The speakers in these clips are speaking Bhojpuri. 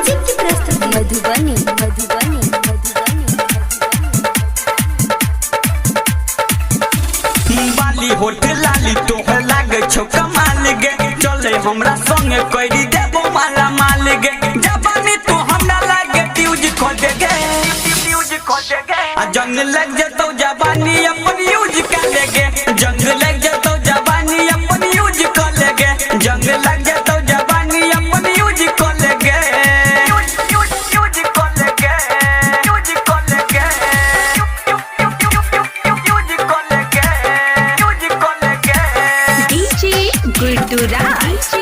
म्यूजिक की प्रस्तुति मधुबनी मधुबनी बाली होठ लाली तोहर लागे छौ कमाल गे चले हमरा संगे करी देबो माला माल गे जवानी तो हमरा लागे फ्यूज खोज गे आ जंग लग जतो जवानी अपन यूज कर लेगे जंग लग जतो जवानी अपन यूज कर लेगे जंग लग जतो जवानी अपन यूज कर लेगे यूज कर लेगे यूज कर लेगे डीजे गुड्डूराज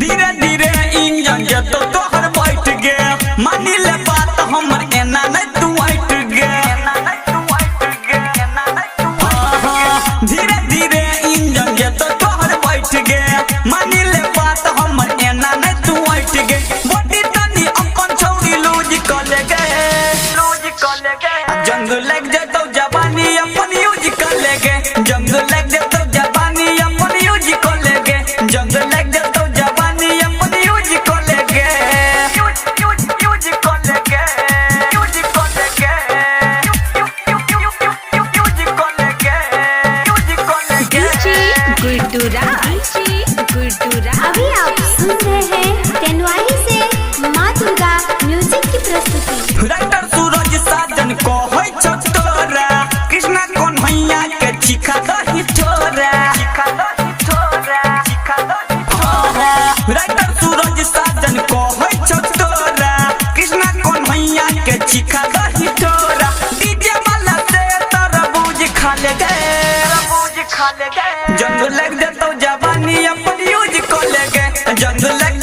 धीरे धीरे इंजन जतो तोहर बैठ गे मानी ले बात हमर एना नहीं तू हट गे धीरे धीरे इंजन जतो तोहर बैठ गे मानी ले बात हमर एना नहीं तू हट गे बॉडी तनी अपन छौरी लूज कर ले गे जंग लग जतो जवानी अपन यूज कर ले गे जंग लग जतो जवानी अपन यूज कर ले गे जंग लग जतो जवानी अपन यूज कर ले गे यूज कर ले गे यूज कर ले गे यूज कर ले गे यूज कर ले गे डीजे गुड्डूराज अभी आप सुन रहे हैं तेनवाही से माँ दुर्गा म्यूजिक की प्रस्तुति राइटर सूरज साजन को होय छ तोरा कृष्णा कोन हैया के चिखा दही छोरा राइटर सूरज साजन को होय छ तोरा कृष्णा कोन हैया के चिखा दही छोरा डीजे वाला से तरबूज खा ले गे जंग लग जतो जवानी अपन यूज कर ले गे जंग लग